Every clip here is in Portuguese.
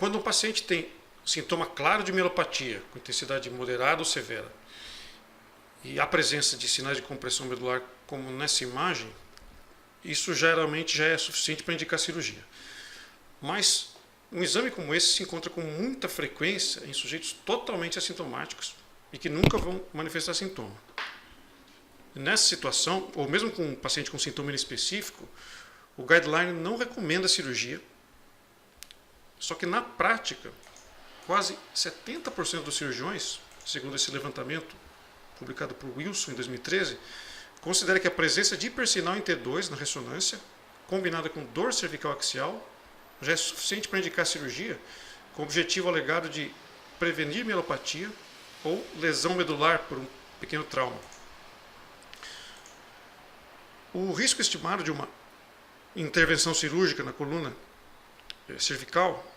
quando um paciente tem sintoma claro de mielopatia, com intensidade moderada ou severa, e a presença de sinais de compressão medular, como nessa imagem, isso geralmente já é suficiente para indicar cirurgia. Mas um exame como esse se encontra com muita frequência em sujeitos totalmente assintomáticos e que nunca vão manifestar sintoma. Nessa situação, ou mesmo com um paciente com sintoma inespecífico, o guideline não recomenda cirurgia, só que na prática, quase 70% dos cirurgiões, segundo esse levantamento publicado por Wilson em 2013, considera que a presença de hipersinal em T2 na ressonância, combinada com dor cervical axial, já é suficiente para indicar cirurgia, com o objetivo alegado de prevenir mielopatia ou lesão medular por um pequeno trauma. O risco estimado de uma intervenção cirúrgica na coluna cervical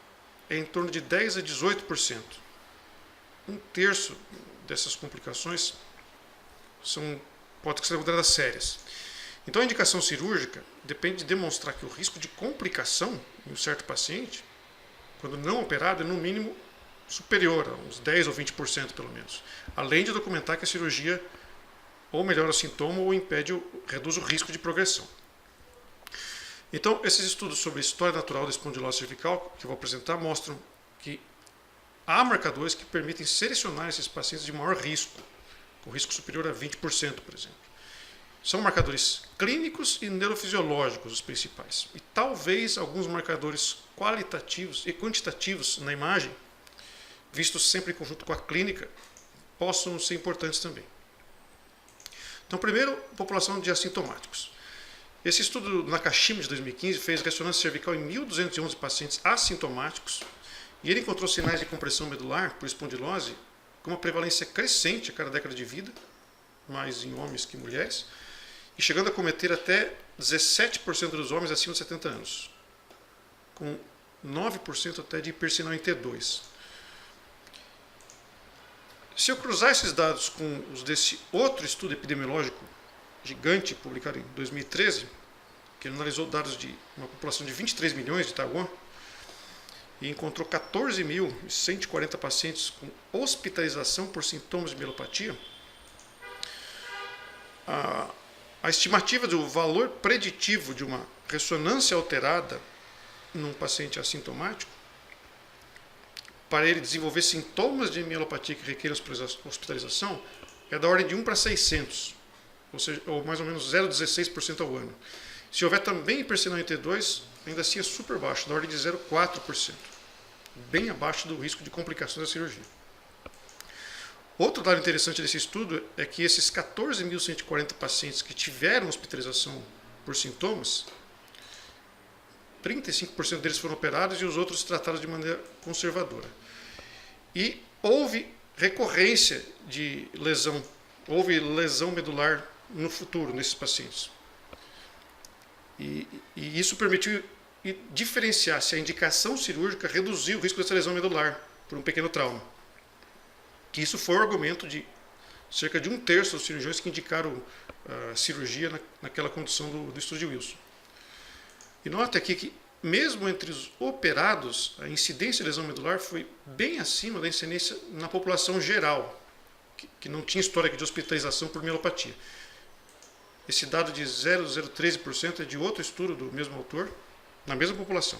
é em torno de 10 a 18%. Um terço dessas complicações pode ser consideradas sérias. Então a indicação cirúrgica depende de demonstrar que o risco de complicação em um certo paciente, quando não operado, é no mínimo superior a uns 10 ou 20% pelo menos. Além de documentar que a cirurgia ou melhora o sintoma ou reduz o risco de progressão. Então, esses estudos sobre a história natural da espondilose cervical, que eu vou apresentar, mostram que há marcadores que permitem selecionar esses pacientes de maior risco, com risco superior a 20%, por exemplo. São marcadores clínicos e neurofisiológicos os principais. E talvez alguns marcadores qualitativos e quantitativos na imagem, vistos sempre em conjunto com a clínica, possam ser importantes também. Então, primeiro, população de assintomáticos. Esse estudo Nakashima de 2015 fez ressonância cervical em 1.211 pacientes assintomáticos e ele encontrou sinais de compressão medular por espondilose com uma prevalência crescente a cada década de vida, mais em homens que em mulheres, e chegando a cometer até 17% dos homens acima de 70 anos, com 9% até de hipersinal em T2. Se eu cruzar esses dados com os desse outro estudo epidemiológico gigante, publicado em 2013, que analisou dados de uma população de 23 milhões de Taiwan, e encontrou 14.140 pacientes com hospitalização por sintomas de mielopatia, a estimativa do valor preditivo de uma ressonância alterada num paciente assintomático, para ele desenvolver sintomas de mielopatia que requerem hospitalização, é da ordem de 1 para 600, ou mais ou menos 0,16% ao ano. Se houver também hipersinal em T2, ainda assim é super baixo, da ordem de 0,4%, bem abaixo do risco de complicações da cirurgia. Outro dado interessante desse estudo é que esses 14.140 pacientes que tiveram hospitalização por sintomas, 35% deles foram operados e os outros tratados de maneira conservadora. E houve recorrência de lesão, houve lesão medular no futuro nesses pacientes. E isso permitiu diferenciar se a indicação cirúrgica reduziu o risco dessa lesão medular por um pequeno trauma. Que isso foi o argumento de cerca de um terço dos cirurgiões que indicaram a cirurgia naquela condição do estudo de Wilson. E nota aqui que, mesmo entre os operados, a incidência de lesão medular foi bem acima da incidência na população geral, que não tinha história de hospitalização por mielopatia. Esse dado de 0,013% é de outro estudo do mesmo autor, na mesma população.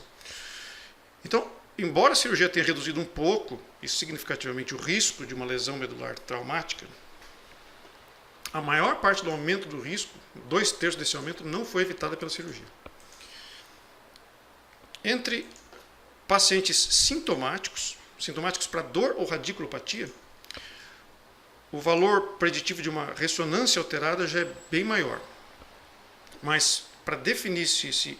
Então, embora a cirurgia tenha reduzido um pouco e significativamente o risco de uma lesão medular traumática, a maior parte do aumento do risco, 2/3 desse aumento, não foi evitada pela cirurgia. Entre pacientes sintomáticos para dor ou radiculopatia, o valor preditivo de uma ressonância alterada já é bem maior. Mas, para definir se esse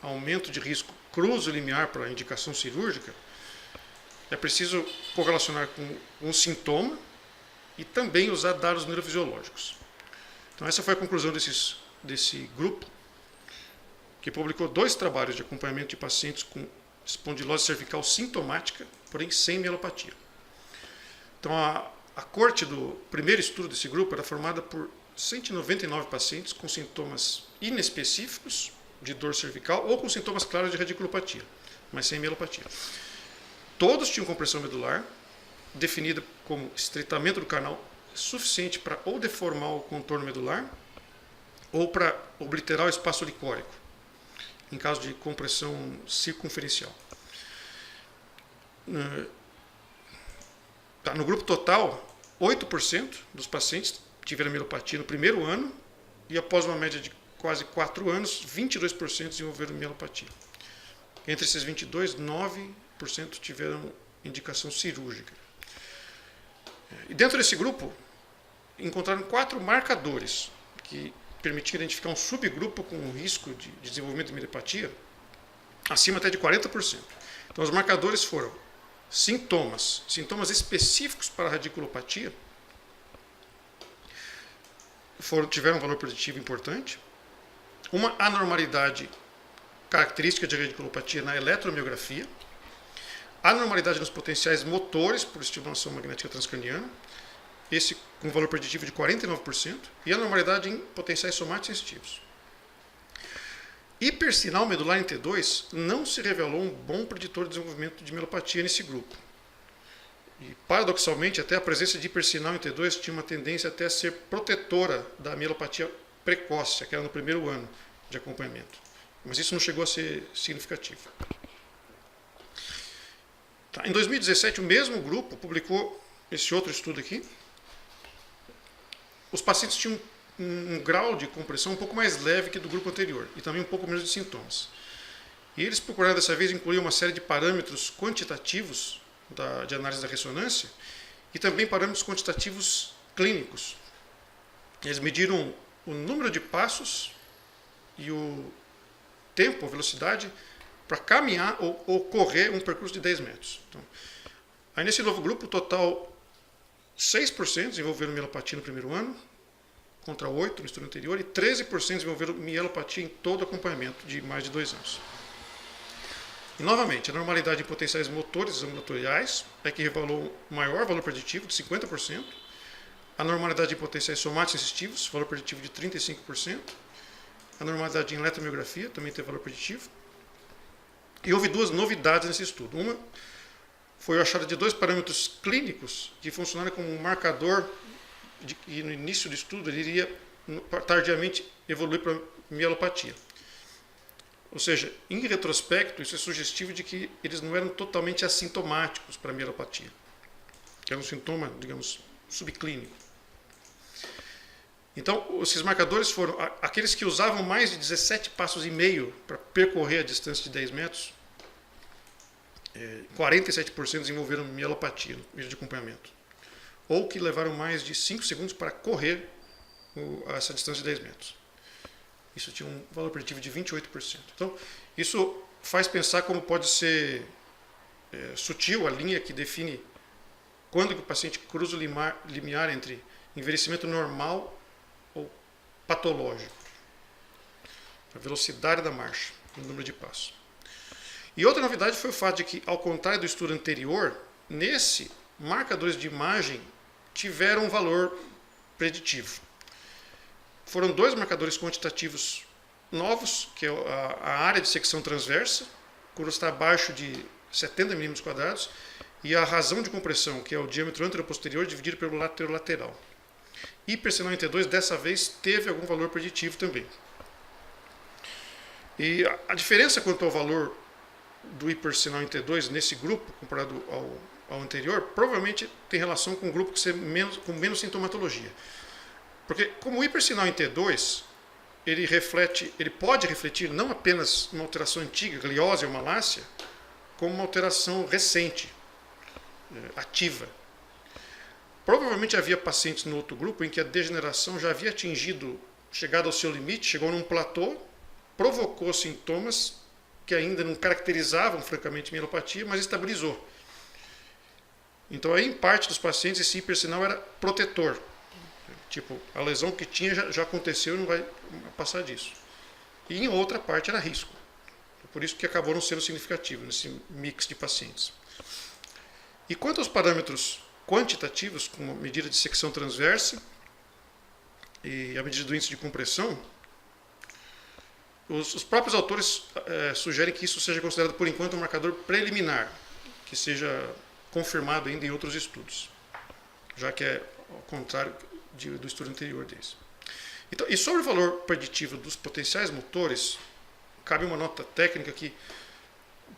aumento de risco cruza o limiar para a indicação cirúrgica, é preciso correlacionar com um sintoma e também usar dados neurofisiológicos. Então, essa foi a conclusão desse grupo, que publicou 2 trabalhos de acompanhamento de pacientes com espondilose cervical sintomática, porém sem mielopatia. Então, a corte do primeiro estudo desse grupo era formada por 199 pacientes com sintomas inespecíficos de dor cervical ou com sintomas claros de radiculopatia, mas sem mielopatia. todos tinham compressão medular, definida como estreitamento do canal suficiente para ou deformar o contorno medular ou para obliterar o espaço licórico, em caso de compressão circunferencial. No grupo total, 8% dos pacientes tiveram mielopatia no primeiro ano e após uma média de quase 4 anos, 22% desenvolveram mielopatia. Entre esses 22, 9% tiveram indicação cirúrgica. E dentro desse grupo, encontraram 4 marcadores que permitiram identificar um subgrupo com um risco de desenvolvimento de mielopatia acima até de 40%. Então, os marcadores foram sintomas específicos para a radiculopatia, tiveram um valor preditivo importante, uma anormalidade característica de radiculopatia na eletromiografia, anormalidade nos potenciais motores por estimulação magnética transcraniana, esse com valor preditivo de 49%, e anormalidade em potenciais somáticos sensitivos. Hipersinal medular em T2 não se revelou um bom preditor de desenvolvimento de mielopatia nesse grupo. E, paradoxalmente, até a presença de hipersinal em T2 tinha uma tendência até a ser protetora da mielopatia precoce, aquela no primeiro ano de acompanhamento. Mas isso não chegou a ser significativo. Em 2017, o mesmo grupo publicou esse outro estudo aqui. Os pacientes tinham um grau de compressão um pouco mais leve que do grupo anterior e também um pouco menos de sintomas. E eles procuraram dessa vez incluir uma série de parâmetros quantitativos de análise da ressonância e também parâmetros quantitativos clínicos. Eles mediram o número de passos e o tempo, a velocidade, para caminhar ou correr um percurso de 10 metros. Então, aí nesse novo grupo, total 6% desenvolveram mielopatia no primeiro ano, contra 8% no estudo anterior, e 13% desenvolveram mielopatia em todo o acompanhamento de mais de 2 anos. E, novamente, a normalidade em potenciais motores ambulatoriais é que revelou maior valor preditivo, de 50%, a normalidade em potenciais somáticos sensitivos, valor preditivo de 35%, a normalidade em eletromiografia também teve valor preditivo. E houve 2 novidades nesse estudo. Uma foi o achado de 2 parâmetros clínicos que funcionaram como um marcador e no início do estudo ele iria tardiamente evoluir para mielopatia. Ou seja, em retrospecto, isso é sugestivo de que eles não eram totalmente assintomáticos para a mielopatia. Era um sintoma, digamos, subclínico. Então, esses marcadores foram aqueles que usavam mais de 17 passos e meio para percorrer a distância de 10 metros. 47% desenvolveram mielopatia no período de acompanhamento. Ou que levaram mais de 5 segundos para correr essa distância de 10 metros. Isso tinha um valor preditivo de 28%. Então, isso faz pensar como pode ser sutil a linha que define quando que o paciente cruza o limiar entre envelhecimento normal ou patológico. A velocidade da marcha, o número de passos. E outra novidade foi o fato de que, ao contrário do estudo anterior, nesse, marcadores de imagem tiveram um valor preditivo. Foram 2 marcadores quantitativos novos, que é a área de secção transversa, quando está abaixo de 70 mm², e a razão de compressão, que é o diâmetro anteroposterior dividido pelo lateral. Hipersinal em T2, dessa vez, teve algum valor preditivo também. E a diferença quanto ao valor do hipersinal em T2 nesse grupo, comparado ao anterior, provavelmente tem relação com um grupo com menos sintomatologia. Porque como o hipersinal em T2, ele pode refletir não apenas uma alteração antiga, gliose ou malácia, como uma alteração recente, ativa. Provavelmente havia pacientes no outro grupo em que a degeneração já havia chegado ao seu limite, chegou num platô, provocou sintomas que ainda não caracterizavam francamente mielopatia, mas estabilizou. Então, aí, em parte dos pacientes, esse hipersinal era protetor. Tipo, a lesão que tinha já aconteceu e não vai passar disso. E em outra parte era risco. Por isso que acabou não sendo significativo nesse mix de pacientes. E quanto aos parâmetros quantitativos, como a medida de secção transversa e a medida do índice de compressão, os próprios autores sugerem que isso seja considerado, por enquanto, um marcador preliminar, que seja confirmado ainda em outros estudos, já que é ao contrário do estudo anterior deles. Então, e sobre o valor preditivo dos potenciais motores, cabe uma nota técnica que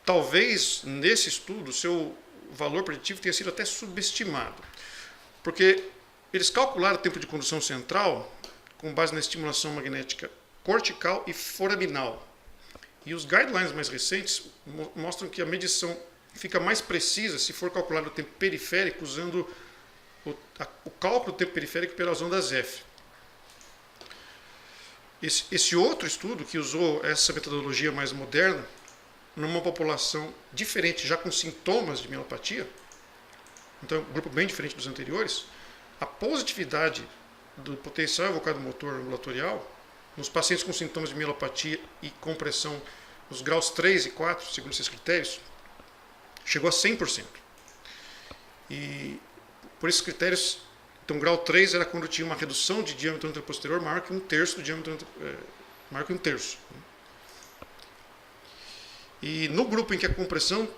talvez nesse estudo o seu valor preditivo tenha sido até subestimado, porque eles calcularam o tempo de condução central com base na estimulação magnética cortical e foraminal. E os guidelines mais recentes mostram que a medição fica mais precisa se for calculado o tempo periférico usando o cálculo do tempo periférico pelas ondas F. Esse outro estudo que usou essa metodologia mais moderna numa população diferente, já com sintomas de mielopatia, então um grupo bem diferente dos anteriores, a positividade do potencial evocado motor ambulatorial nos pacientes com sintomas de mielopatia e compressão nos graus 3 e 4, segundo esses critérios, chegou a 100%. E por esses critérios, então grau 3 era quando tinha uma redução de diâmetro anteroposterior maior que um terço do diâmetro maior que um terço. E no grupo em que a compressão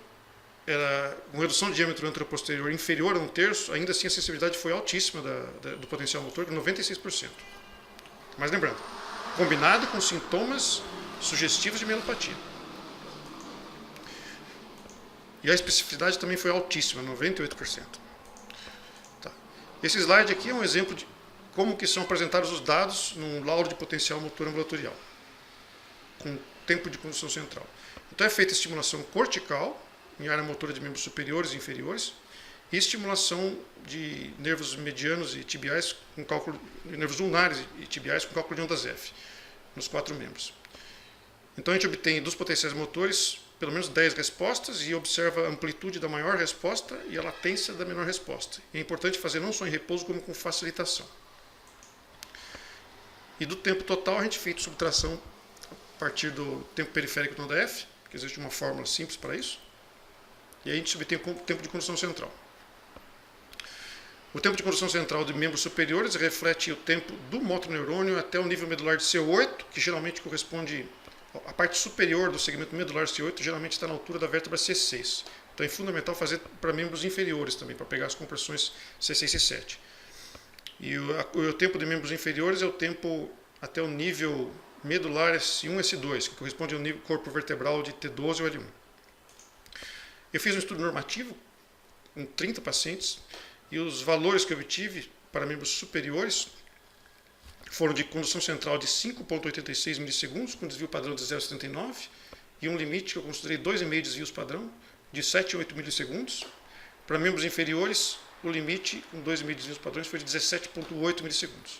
era uma redução de diâmetro anteroposterior inferior a um terço, ainda assim a sensibilidade foi altíssima do potencial motor, de 96%. Mas lembrando, combinado com sintomas sugestivos de mielopatia. E a especificidade também foi altíssima, 98%. Tá. Esse slide aqui é um exemplo de como que são apresentados os dados num laudo de potencial motor ambulatorial, com tempo de condução central. Então é feita estimulação cortical, em área motora de membros superiores e inferiores, e estimulação de nervos medianos e tibiais, com cálculo de nervos ulnares e tibiais com cálculo de ondas F, nos 4 membros. Então a gente obtém dos potenciais motores pelo menos 10 respostas e observa a amplitude da maior resposta e a latência da menor resposta. E é importante fazer não só em repouso, como com facilitação. E do tempo total a gente fez subtração a partir do tempo periférico da onda F, que existe uma fórmula simples para isso, e aí a gente obtém o tempo de condução central. O tempo de condução central de membros superiores reflete o tempo do motoneurônio até o nível medular de C8, que geralmente corresponde... A parte superior do segmento medular C8 geralmente está na altura da vértebra C6. Então é fundamental fazer para membros inferiores também, para pegar as compressões C6 e C7. E o tempo de membros inferiores é o tempo até o nível medular S1 e S2, que corresponde ao nível corpo vertebral de T12 ou L1. Eu fiz um estudo normativo com 30 pacientes e os valores que eu obtive para membros superiores foram de condução central de 5,86 milissegundos, com desvio padrão de 0,79, e um limite que eu considerei 2,5 desvios padrão, de 7,8 milissegundos. Para membros inferiores, o limite com 2,5 desvios padrões foi de 17,8 milissegundos.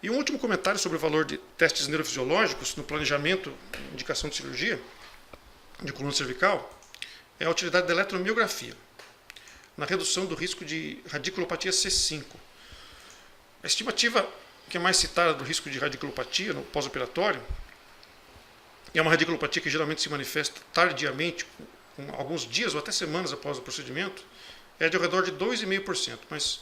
E um último comentário sobre o valor de testes neurofisiológicos no planejamento, indicação de cirurgia de coluna cervical, é a utilidade da eletromiografia na redução do risco de radiculopatia C5. A estimativa que é mais citada do risco de radiculopatia no pós-operatório é uma radiculopatia que geralmente se manifesta tardiamente, com alguns dias ou até semanas após o procedimento, é de ao redor de 2,5%. Mas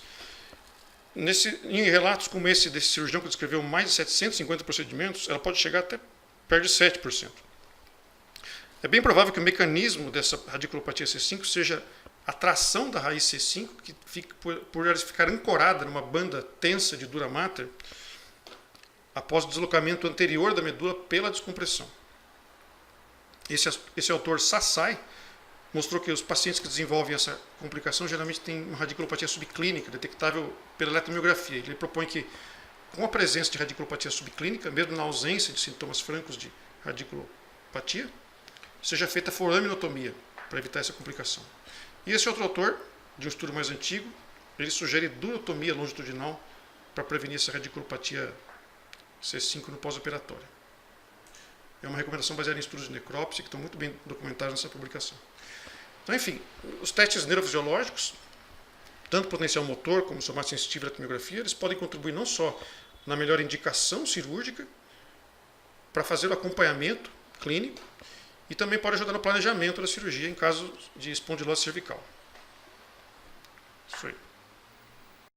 em relatos como esse desse cirurgião que descreveu mais de 750 procedimentos, ela pode chegar até perto de 7%. É bem provável que o mecanismo dessa radiculopatia C5 seja a tração da raiz C5, que fica, por ela ficar ancorada numa banda tensa de dura mater, após o deslocamento anterior da medula pela descompressão. Esse autor Sassai mostrou que os pacientes que desenvolvem essa complicação geralmente têm uma radiculopatia subclínica, detectável pela eletromiografia. Ele propõe que, com a presença de radiculopatia subclínica, mesmo na ausência de sintomas francos de radiculopatia, seja feita foraminotomia para evitar essa complicação. E esse outro autor, de um estudo mais antigo, ele sugere durotomia longitudinal para prevenir essa radiculopatia C5 no pós-operatório. É uma recomendação baseada em estudos de necrópsia que estão muito bem documentados nessa publicação. Então, enfim, os testes neurofisiológicos, tanto potencial motor como somática sensitiva e eletromiografia, eles podem contribuir não só na melhor indicação cirúrgica, para fazer o acompanhamento clínico, e também pode ajudar no planejamento da cirurgia em caso de espondilose cervical. Isso aí.